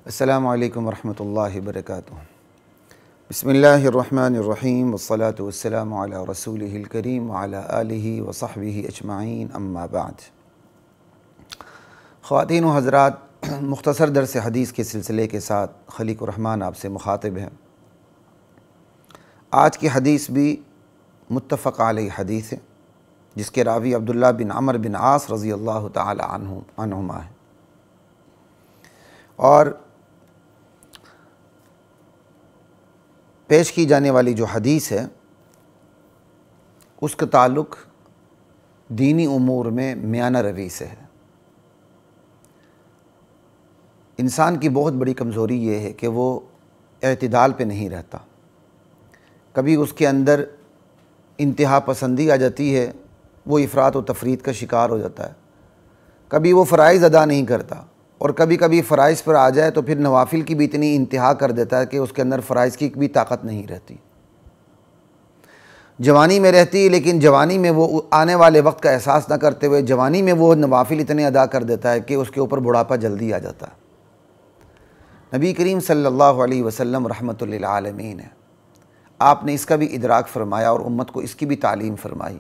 السلام علیکم ورحمۃ اللہ وبرکاتہ۔ بسم اللہ الرحمن الرحیم والصلاة والسلام علی رسولہ الکریم وعلی آلہ وصحبہ اجمعین، اما بعد۔ خواتین و حضرات، مختصر درس حدیث کے سلسلے کے ساتھ خلیق الرحمن آپ سے مخاطب ہیں۔ آج کی حدیث بھی متفق علیہ حدیث ہے، جس کے راوی عبداللہ بن عمرو بن عاص رضی اللہ تعالی عنہما ہیں، اور پیش کی جانے والی جو حدیث ہے اس کا تعلق دینی امور میں میانہ روی سے ہے۔ انسان کی بہت بڑی کمزوری یہ ہے کہ وہ اعتدال پہ نہیں رہتا۔ کبھی اس کے اندر انتہا پسندی آ جاتی ہے، وہ افراط و تفریط کا شکار ہو جاتا ہے۔ کبھی وہ فرائض ادا نہیں کرتا، اور کبھی کبھی فرائض پر آ جائے تو پھر نوافل کی بھی اتنی انتہا کر دیتا ہے کہ اس کے اندر فرائض کی بھی طاقت نہیں رہتی۔ جوانی میں رہتی، لیکن جوانی میں وہ آنے والے وقت کا احساس نہ کرتے ہوئے جوانی میں وہ نوافل اتنے ادا کر دیتا ہے کہ اس کے اوپر بڑھاپا جلدی آ جاتا ہے۔ نبی کریم صلی اللہ علیہ وسلم رحمۃ للعالمین ہے، آپ نے اس کا بھی ادراک فرمایا اور امت کو اس کی بھی تعلیم فرمائی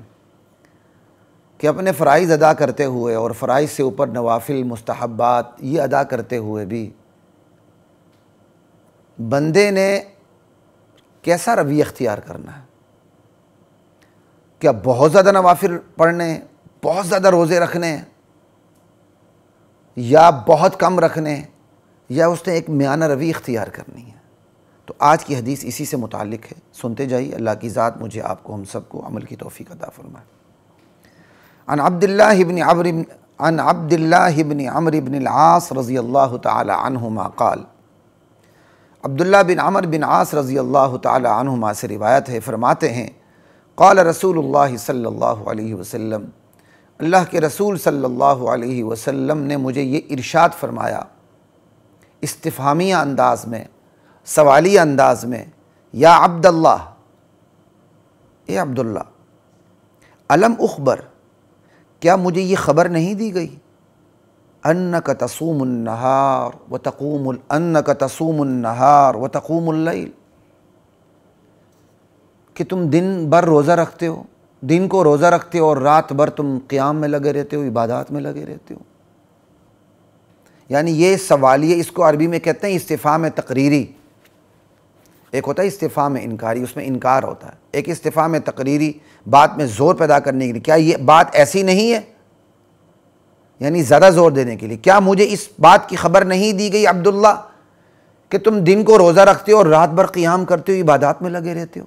کہ اپنے فرائض ادا کرتے ہوئے اور فرائض سے اوپر نوافل مستحبات یہ ادا کرتے ہوئے بھی بندے نے کیسا رویہ اختیار کرنا ہے۔ کیا بہت زیادہ نوافل پڑھنے ہیں، بہت زیادہ روزے رکھنے ہیں، یا بہت کم رکھنے ہیں، یا اس نے ایک میانہ روی اختیار کرنی ہے؟ تو آج کی حدیث اسی سے متعلق ہے، سنتے جائیے۔ اللہ کی ذات مجھے آپ کو ہم سب کو عمل کی توفیق عطا فرمائے۔ عن عبد اللہ بن عمرو بن العاص رضی اللہ تعالی عنہما قال، عبداللہ بن عمرو بن عاص رضی اللہ تعالی عنہما سے روایت ہے، فرماتے ہیں قال رسول اللہ صلی اللہ علیہ وسلم، اللہ کے رسول صلی اللہ علیہ وسلم نے مجھے یہ ارشاد فرمایا استفہامیہ انداز میں، سوالیہ انداز میں، یا عبداللہ، اے عبداللہ، الم اخبر، کیا مجھے یہ خبر نہیں دی گئی انک تصوم النہار وتقوم اللیل، کہ تم دن بھر روزہ رکھتے ہو، دن کو روزہ رکھتے ہو اور رات بھر تم قیام میں لگے رہتے ہو، عبادات میں لگے رہتے ہو۔ یعنی یہ سوالیہ، اس کو عربی میں کہتے ہیں استفہام تقریری۔ ایک ہوتا ہے استفہام انکاری، اس میں انکار ہوتا ہے۔ ایک استفہام تقریری، بات میں زور پیدا کرنے کے لیے، کیا یہ بات ایسی نہیں ہے، یعنی زیادہ زور دینے کے لیے، کیا مجھے اس بات کی خبر نہیں دی گئی عبداللہ کہ تم دن کو روزہ رکھتے ہو اور رات بھر قیام کرتے ہو، عبادات میں لگے رہتے ہو؟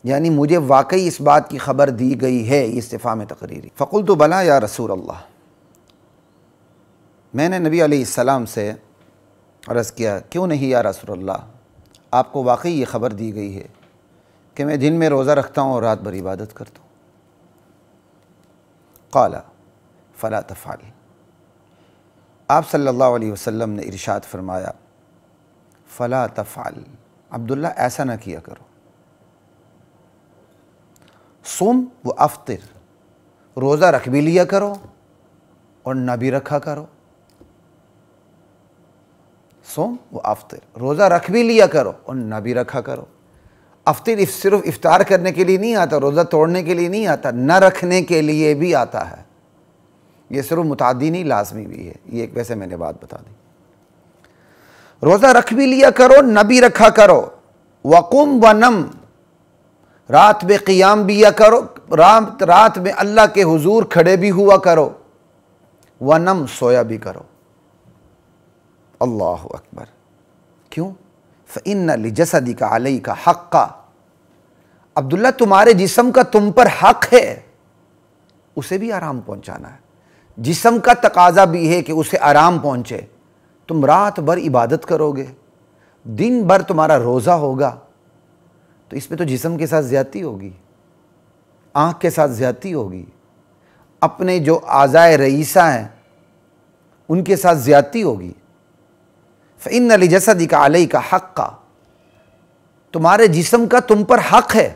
یعنی مجھے واقعی اس بات کی خبر دی گئی ہے، یہ استفہام تقریری۔ فقلت بلا یا رسول اللہ، میں نے نبی علیہ السلام سے عرض کیا، کیوں نہیں یا رسول اللہ، آپ کو واقعی یہ خبر دی گئی ہے کہ میں دن میں روزہ رکھتا ہوں اور رات بھر عبادت کرتا ہوں۔ قال فلا تفعل، آپ صلی اللہ علیہ وسلم نے ارشاد فرمایا فلا تفعل، عبداللہ ایسا نہ کیا کرو۔ صم و افطر، روزہ رکھ بھی لیا کرو اور نہ بھی رکھا کرو۔ صوم و افطر، روزہ رکھ بھی لیا کرو اور نہ بھی رکھا کرو۔ افطر صرف افطار کرنے کے لیے نہیں آتا، روزہ توڑنے کے لیے نہیں آتا، نہ رکھنے کے لیے بھی آتا ہے۔ یہ صرف متعدی نہیں، لازمی بھی ہے۔ یہ ایک ویسے میں نے بات بتا دی۔ روزہ رکھ بھی لیا کرو، نہ بھی رکھا کرو۔ وقم ونم، رات میں قیام بھی کرو، رات میں اللہ کے حضور کھڑے بھی ہوا کرو۔ ونم، سویا بھی کرو۔ اللہ اکبر، کیوں؟ فإن لجسدک علیک حقا، عبداللہ تمہارے جسم کا تم پر حق ہے، اسے بھی آرام پہنچانا ہے۔ جسم کا تقاضا بھی ہے کہ اسے آرام پہنچے۔ تم رات بھر عبادت کرو گے، دن بھر تمہارا روزہ ہوگا، تو اس میں تو جسم کے ساتھ زیادتی ہوگی، آنکھ کے ساتھ زیادتی ہوگی، اپنے جو اعضائے رئیسہ ہیں ان کے ساتھ زیادتی ہوگی۔ فإن لجسدک علیک حقا، تمہارے جسم کا تم پر حق ہے۔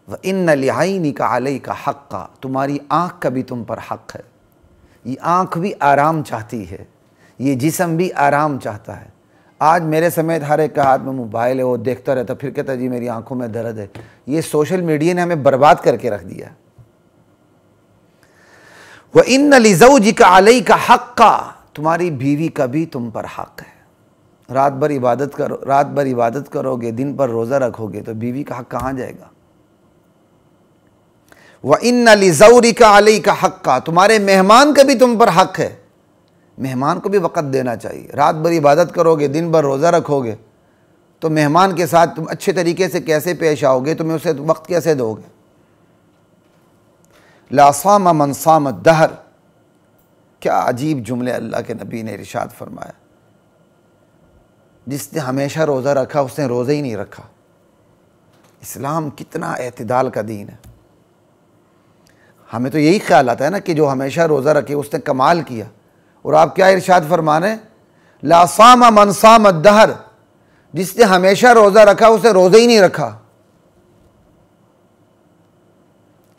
وَإِنَّ لِعَيْنِكَ عَلَيْكَ حَقًّا، تمہاری آنکھ کا بھی تم پر حق ہے۔ یہ آنکھ بھی آرام چاہتی ہے، یہ جسم بھی آرام چاہتا ہے۔ آج میرے سمیت ہر ایک کے ہاتھ میں موبائل ہے، وہ دیکھتا رہتا، پھر کہتا جی میری آنکھوں میں درد ہے۔ یہ سوشل میڈیا نے ہمیں برباد کر کے رکھ دیا۔ وَإِنَّ لِزَوْجِكَ عَلَيْكَ حَقًّا، تمہاری بیوی کا بھی تم پر حق ہے۔ رات بھر عبادت کرو گے، دن پر روزہ رکھو گے تو بیوی کا حق کہاں جائے گا؟ وَإِنَّ لِزَوْرِكَ عَلَيْكَ حَقًّا، تمہارے مہمان کا بھی تم پر حق ہے۔ مہمان کو بھی وقت دینا چاہیے۔ رات بھر عبادت کرو گے، دن بھر روزہ رکھو گے تو مہمان کے ساتھ تم اچھے طریقے سے کیسے پیش آؤ گے؟ تمہیں اسے وقت کیسے دو گے؟ لا صام من صام الدہر، کیا عجیب جملے اللہ کے نبی نے ارشاد فرمایا۔ جس نے ہمیشہ روزہ رکھا اس نے روزہ ہی نہیں رکھا۔ اسلام کتنا اعتدال کا دین ہے۔ ہمیں تو یہی خیال آتا ہے نا کہ جو ہمیشہ روزہ رکھے اس نے کمال کیا، اور آپ کیا ارشاد فرما رہے ہیں؟ لا صام من صام الدہر، جس نے ہمیشہ روزہ رکھا اس نے روزہ ہی نہیں رکھا۔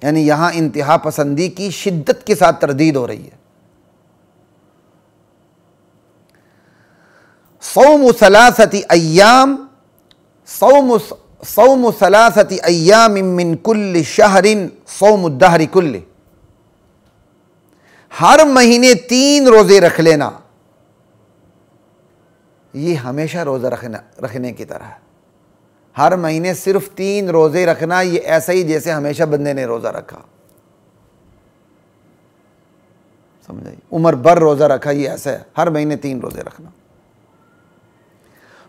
یعنی یہاں انتہا پسندی کی شدت کے ساتھ تردید ہو رہی ہے۔ صوم ثلاثة ایام من کل شہر صوم الدہر کلہ، ہر مہینے 3 روزے رکھ لینا، یہ ہمیشہ روزہ رکھنے کی طرح ہے۔ ہر مہینے صرف 3 روزے رکھنا، یہ ایسا ہی جیسے ہمیشہ بندے نے روزہ رکھا۔ سمجھائی؟ عمر بھر روزہ رکھا، یہ ایسا ہے ہر مہینے 3 روزے رکھنا۔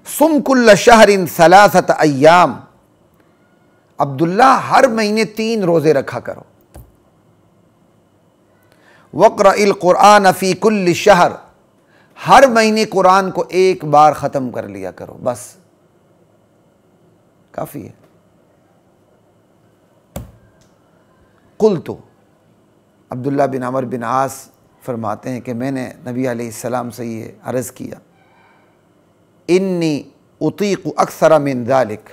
صم کل شہر 3 ایام، عبداللہ ہر مہینے 3 روزے رکھا کرو۔ وقرأ القرآن فی کل شہر، ہر مہینے قرآن کو 1 بار ختم کر لیا کرو، بس کافی ہے۔ قلت، عبداللہ بن عمر بن عاص فرماتے ہیں کہ میں نے نبی علیہ السلام سے یہ عرض کیا، انی اطیق اکثر من ذلک،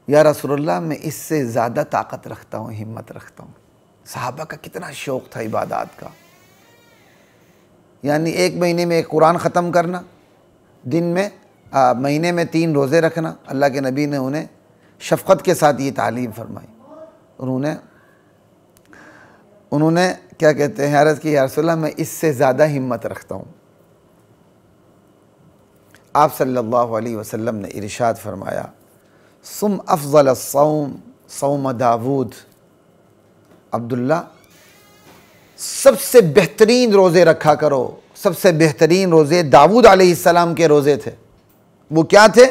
یا رسول اللہ میں اس سے زیادہ طاقت رکھتا ہوں، ہمت رکھتا ہوں۔ صحابہ کا کتنا شوق تھا عبادات کا، یعنی 1 مہینے میں 1 قرآن ختم کرنا، دن میں مہینے میں 3 روزے رکھنا۔ اللہ کے نبی نے انہیں شفقت کے ساتھ یہ تعلیم فرمائی۔ انہوں نے کیا کہتے ہیں، عرض کی یا رسول اللہ میں اس سے زیادہ ہمت رکھتا ہوں۔ آپ صلی اللہ علیہ وسلم نے ارشاد فرمایا، صم افضل الصوم صوم داود، عبداللہ سب سے بہترین روزے رکھا کرو، سب سے بہترین روزے داود علیہ السلام کے روزے تھے۔ وہ کیا تھے؟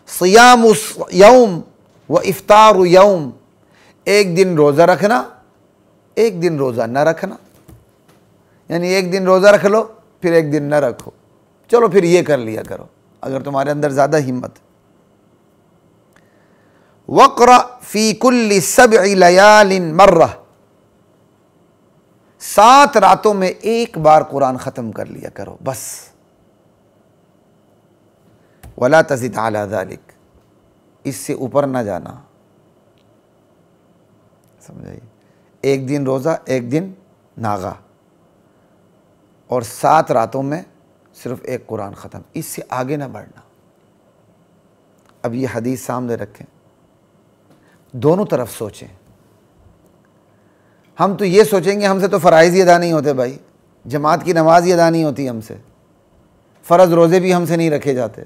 صیام یوم و افطار یوم، 1 دن روزہ رکھنا، 1 دن روزہ نہ رکھنا، یعنی 1 دن روزہ رکھ لو پھر 1 دن نہ رکھو، چلو پھر یہ کر لیا کرو اگر تمہارے اندر زیادہ ہمت۔ وقرأ فی کل 7 لیال مرہ، 7 راتوں میں 1 بار قرآن ختم کر لیا کرو بس۔ ولا تزد علی ذلک، اس سے اوپر نہ جانا، سمجھائیے؟ 1 دن روزہ، 1 دن ناغا، اور 7 راتوں میں صرف 1 قرآن ختم، اس سے آگے نہ بڑھنا۔ اب یہ حدیث سامنے رکھیں، دونوں طرف سوچیں۔ ہم تو یہ سوچیں گے ہم سے تو فرائض ہی ادا نہیں ہوتے بھائی، جماعت کی نماز ہی ادا نہیں ہوتی ہم سے، فرض روزے بھی ہم سے نہیں رکھے جاتے۔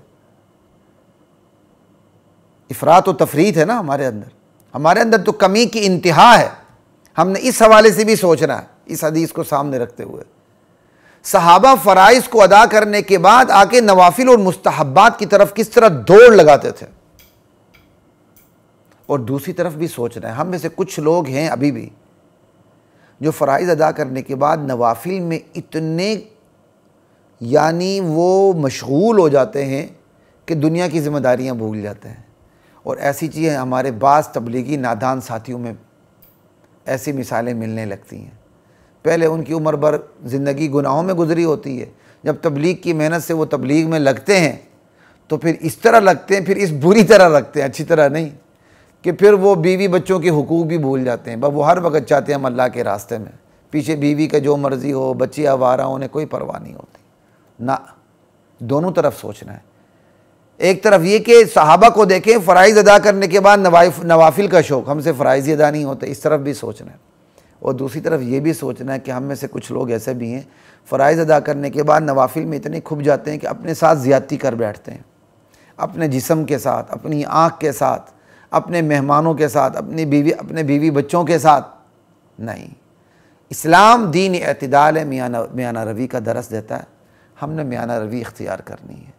افراط و تفریط ہے نا ہمارے اندر تو کمی کی انتہا ہے۔ ہم نے اس حوالے سے بھی سوچنا ہے، اس حدیث کو سامنے رکھتے ہوئے۔ صحابہ فرائض کو ادا کرنے کے بعد آ کے نوافل اور مستحبات کی طرف کس طرح دوڑ لگاتے تھے، اور دوسری طرف بھی سوچنا ہے، ہم میں سے کچھ لوگ ہیں ابھی بھی جو فرائض ادا کرنے کے بعد نوافل میں اتنے یعنی وہ مشغول ہو جاتے ہیں کہ دنیا کی ذمہ داریاں بھول جاتے ہیں۔ اور ایسی چیزیں ہمارے بعض تبلیغی نادان ساتھیوں میں ایسی مثالیں ملنے لگتی ہیں۔ پہلے ان کی عمر بھر زندگی گناہوں میں گزری ہوتی ہے، جب تبلیغ کی محنت سے وہ تبلیغ میں لگتے ہیں تو پھر اس طرح لگتے ہیں، پھر اس بری طرح لگتے ہیں، اچھی طرح نہیں، کہ پھر وہ بیوی بچوں کے حقوق بھی بھول جاتے ہیں۔ بس وہ ہر وقت چاہتے ہیں ہم اللہ کے راستے میں پیچھے بیوی کا جو مرضی ہو، بچے آوارہ ہونے کوئی پرواہ نہیں ہوتی، نہ، دونوں طرف سوچنا ہے۔ ایک طرف یہ کہ صحابہ کو دیکھیں فرائض ادا کرنے کے بعد نوافل کا شوق، ہم سے فرائض ہی ادا نہیں ہوتے، اس طرف بھی سوچنا ہے۔ اور دوسری طرف یہ بھی سوچنا ہے کہ ہم میں سے کچھ لوگ ایسے بھی ہیں فرائض ادا کرنے کے بعد نوافل میں اتنے کھپ جاتے ہیں کہ اپنے ساتھ زیادتی کر بیٹھتے ہیں، اپنے جسم کے ساتھ، اپنی آنکھ کے ساتھ، اپنے مہمانوں کے ساتھ، اپنے بیوی بچوں کے ساتھ۔ نہیں، اسلام دین اعتدال ہے، میانہ روی کا درس دیتا ہے، ہم نے میانہ روی اختیار کرنی ہے۔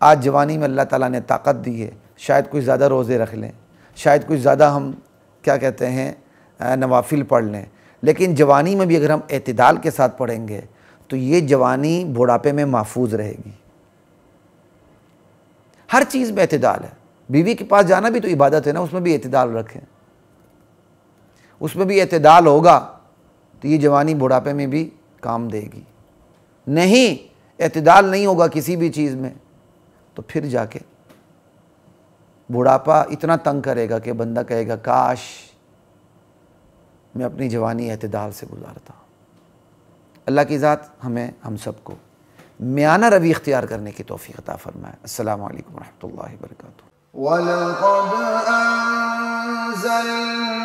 آج جوانی میں اللہ تعالیٰ نے طاقت دی ہے، شاید کچھ زیادہ روزے رکھ لیں، شاید کچھ زیادہ ہم کیا کہتے ہیں نوافل پڑھ لیں، لیکن جوانی میں بھی اگر ہم اعتدال کے ساتھ پڑھیں گے تو یہ جوانی بڑھاپے میں محفوظ رہے گی۔ ہر چیز میں اعتدال ہے، بیوی کے پاس جانا بھی تو عبادت ہے نا، اس میں بھی اعتدال رکھیں، اس میں بھی اعتدال ہوگا تو یہ جوانی بڑھاپے میں بھی کام دے گی۔ نہیں، اعتدال نہیں ہوگا کسی بھی چیز میں تو پھر جا کے بڑھاپا اتنا تنگ کرے گا کہ بندہ کہے گا کاش میں اپنی جوانی اعتدال سے گزارتا۔ اللہ کی ذات ہم سب کو میانہ روی اختیار کرنے کی توفیق عطا فرمائے۔ السلام علیکم ورحمۃ اللہ وبرکاتہ۔ وَلَقَدْ أَنزَلْنَا